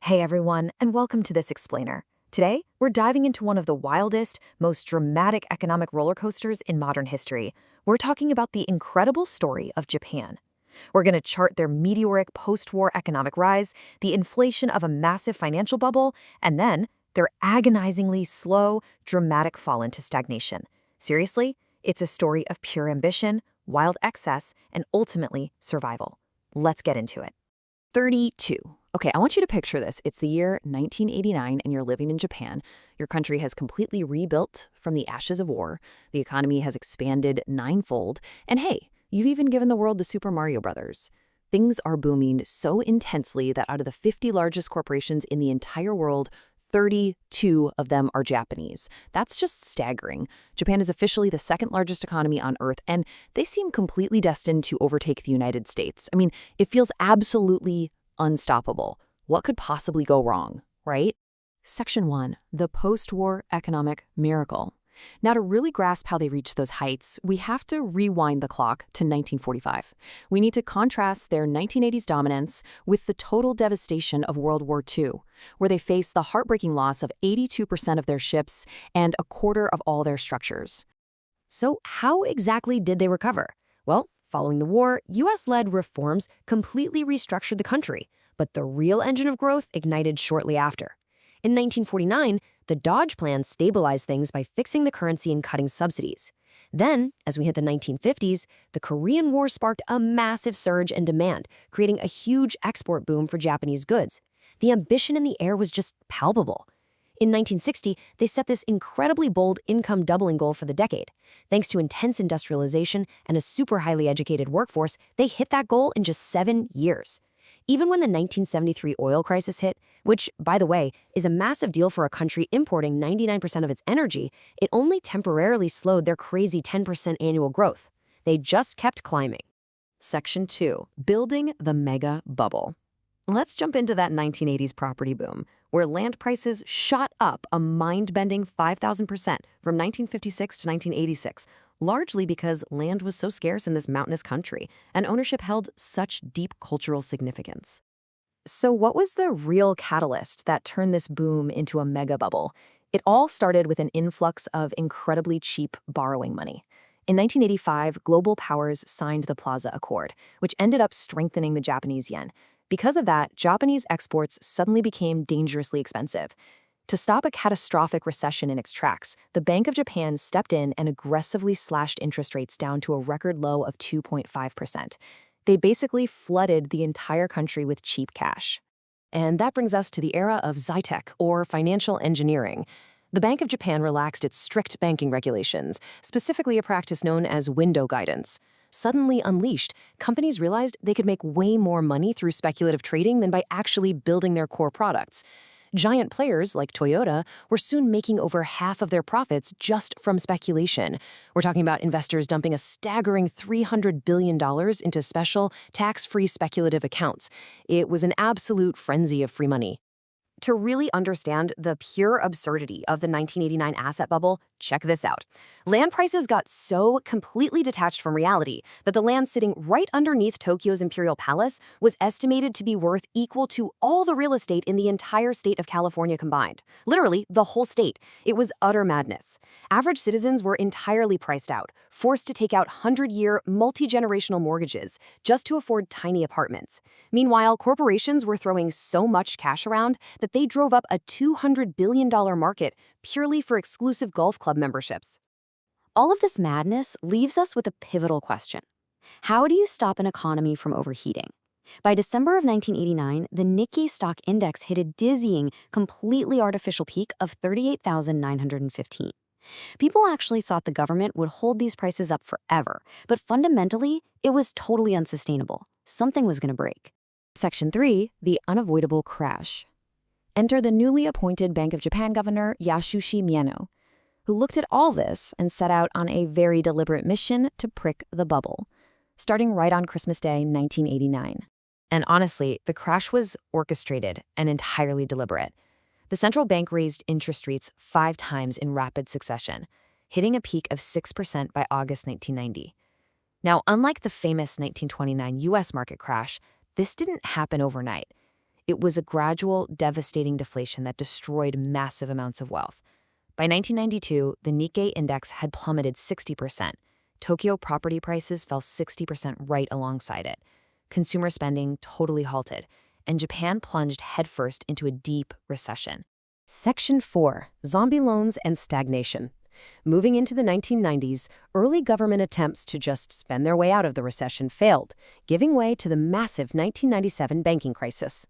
Hey everyone, and welcome to this explainer. Today, we're diving into one of the wildest, most dramatic economic roller coasters in modern history. We're talking about the incredible story of Japan. We're going to chart their meteoric post-war economic rise, the inflation of a massive financial bubble, and then their agonizingly slow, dramatic fall into stagnation. Seriously, it's a story of pure ambition, wild excess, and ultimately survival. Let's get into it. 32. Okay, I want you to picture this. It's the year 1989 and you're living in Japan. Your country has completely rebuilt from the ashes of war. The economy has expanded ninefold. And hey, you've even given the world the Super Mario Brothers. Things are booming so intensely that out of the 50 largest corporations in the entire world, 32 of them are Japanese. That's just staggering. Japan is officially the second largest economy on Earth, and they seem completely destined to overtake the United States. I mean, it feels absolutely unstoppable. What could possibly go wrong, right? Section 1, the post-war economic miracle. Now, to really grasp how they reached those heights, we have to rewind the clock to 1945. We need to contrast their 1980s dominance with the total devastation of World War II, where they faced the heartbreaking loss of 82% of their ships and a quarter of all their structures. So how exactly did they recover? Well, following the war, US-led reforms completely restructured the country, but the real engine of growth ignited shortly after. In 1949, the Dodge Plan stabilized things by fixing the currency and cutting subsidies. Then, as we hit the 1950s, the Korean War sparked a massive surge in demand, creating a huge export boom for Japanese goods. The ambition in the air was just palpable. In 1960, they set this incredibly bold income doubling goal for the decade. Thanks to intense industrialization and a super highly educated workforce, they hit that goal in just 7 years. Even when the 1973 oil crisis hit, which, by the way, is a massive deal for a country importing 99% of its energy, it only temporarily slowed their crazy 10% annual growth. They just kept climbing. Section 2. Building the mega bubble. Let's jump into that 1980s property boom, where land prices shot up a mind-bending 5,000% from 1956 to 1986, largely because land was so scarce in this mountainous country, and ownership held such deep cultural significance. So what was the real catalyst that turned this boom into a mega bubble? It all started with an influx of incredibly cheap borrowing money. In 1985, global powers signed the Plaza Accord, which ended up strengthening the Japanese yen. Because of that, Japanese exports suddenly became dangerously expensive. To stop a catastrophic recession in its tracks, the Bank of Japan stepped in and aggressively slashed interest rates down to a record low of 2.5%. They basically flooded the entire country with cheap cash. And that brings us to the era of Zytec, or financial engineering. The Bank of Japan relaxed its strict banking regulations, specifically a practice known as window guidance. Suddenly unleashed, companies realized they could make way more money through speculative trading than by actually building their core products. Giant players like Toyota were soon making over half of their profits just from speculation. We're talking about investors dumping a staggering $300 billion into special, tax-free speculative accounts. It was an absolute frenzy of free money. To really understand the pure absurdity of the 1989 asset bubble, check this out. Land prices got so completely detached from reality that the land sitting right underneath Tokyo's Imperial Palace was estimated to be worth equal to all the real estate in the entire state of California combined. Literally, the whole state. It was utter madness. Average citizens were entirely priced out, forced to take out 100-year, multi-generational mortgages just to afford tiny apartments. Meanwhile, corporations were throwing so much cash around that they drove up a $200 billion market purely for exclusive golf club memberships. All of this madness leaves us with a pivotal question. How do you stop an economy from overheating? By December of 1989, the Nikkei stock index hit a dizzying, completely artificial peak of 38,915. People actually thought the government would hold these prices up forever, but fundamentally, it was totally unsustainable. Something was going to break. Section 3, the unavoidable crash. Enter the newly appointed Bank of Japan Governor Yasushi Miano, who looked at all this and set out on a very deliberate mission to prick the bubble, starting right on Christmas Day, 1989. And honestly, the crash was orchestrated and entirely deliberate. The central bank raised interest rates 5 times in rapid succession, hitting a peak of 6% by August 1990. Now, unlike the famous 1929 US market crash, this didn't happen overnight. It was a gradual, devastating deflation that destroyed massive amounts of wealth. By 1992, the Nikkei index had plummeted 60%. Tokyo property prices fell 60% right alongside it. Consumer spending totally halted, and Japan plunged headfirst into a deep recession. Section 4. Zombie Loans and Stagnation. Moving into the 1990s, early government attempts to just spend their way out of the recession failed, giving way to the massive 1997 banking crisis.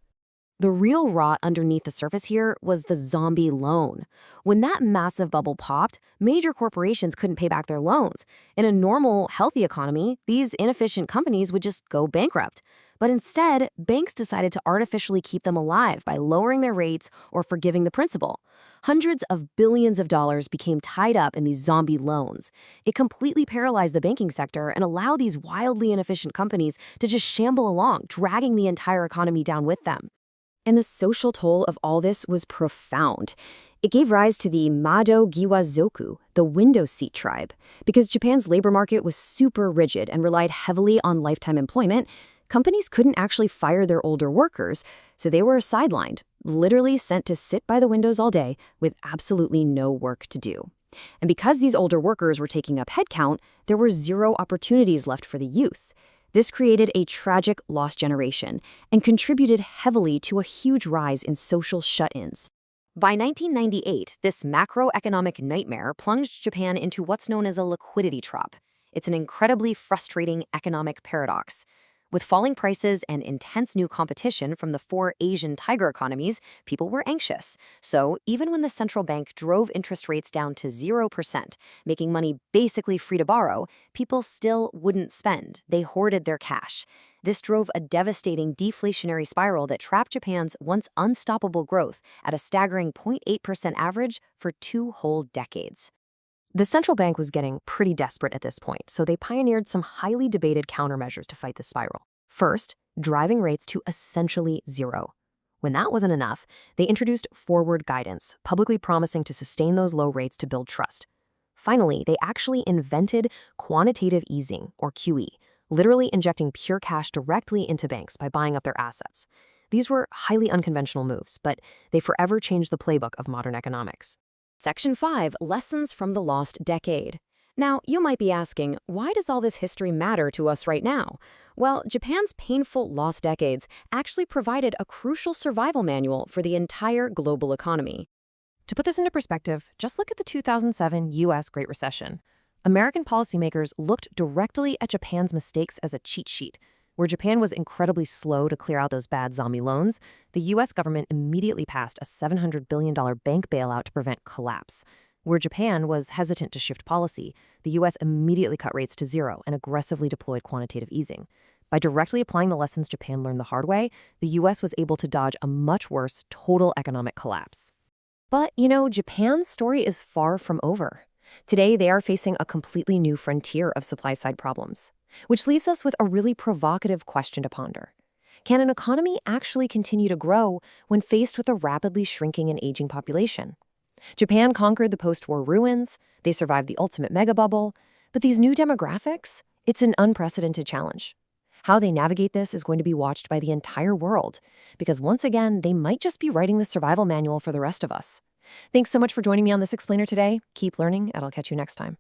The real rot underneath the surface here was the zombie loan. When that massive bubble popped, major corporations couldn't pay back their loans. In a normal, healthy economy, these inefficient companies would just go bankrupt. But instead, banks decided to artificially keep them alive by lowering their rates or forgiving the principal. Hundreds of billions of dollars became tied up in these zombie loans. It completely paralyzed the banking sector and allowed these wildly inefficient companies to just shamble along, dragging the entire economy down with them. And the social toll of all this was profound. It gave rise to the Mado Giwazoku, the window seat tribe. Because Japan's labor market was super rigid and relied heavily on lifetime employment, companies couldn't actually fire their older workers, so they were sidelined, literally sent to sit by the windows all day with absolutely no work to do. And because these older workers were taking up headcount, there were zero opportunities left for the youth. This created a tragic lost generation and contributed heavily to a huge rise in social shut-ins. By 1998, this macroeconomic nightmare plunged Japan into what's known as a liquidity trap. It's an incredibly frustrating economic paradox. With falling prices and intense new competition from the four Asian tiger economies, people were anxious. So even when the central bank drove interest rates down to 0%, making money basically free to borrow, people still wouldn't spend. They hoarded their cash. This drove a devastating deflationary spiral that trapped Japan's once unstoppable growth at a staggering 0.8% average for 2 whole decades. The central bank was getting pretty desperate at this point, so they pioneered some highly debated countermeasures to fight the spiral. First, driving rates to essentially zero. When that wasn't enough, they introduced forward guidance, publicly promising to sustain those low rates to build trust. Finally, they actually invented quantitative easing, or QE, literally injecting pure cash directly into banks by buying up their assets. These were highly unconventional moves, but they forever changed the playbook of modern economics. Section 5. Lessons from the Lost Decade. Now, you might be asking, why does all this history matter to us right now? Well, Japan's painful lost decades actually provided a crucial survival manual for the entire global economy. To put this into perspective, just look at the 2007 U.S. Great Recession. American policymakers looked directly at Japan's mistakes as a cheat sheet. Where Japan was incredibly slow to clear out those bad zombie loans, the U.S. government immediately passed a $700 billion bank bailout to prevent collapse. Where Japan was hesitant to shift policy, the U.S. immediately cut rates to zero and aggressively deployed quantitative easing. By directly applying the lessons Japan learned the hard way, the U.S. was able to dodge a much worse total economic collapse. But, Japan's story is far from over. Today, they are facing a completely new frontier of supply-side problems, which leaves us with a really provocative question to ponder. Can an economy actually continue to grow when faced with a rapidly shrinking and aging population? Japan conquered the post-war ruins, they survived the ultimate mega bubble, but these new demographics, it's an unprecedented challenge. How they navigate this is going to be watched by the entire world, because once again, they might just be writing the survival manual for the rest of us. Thanks so much for joining me on this explainer today. Keep learning, and I'll catch you next time.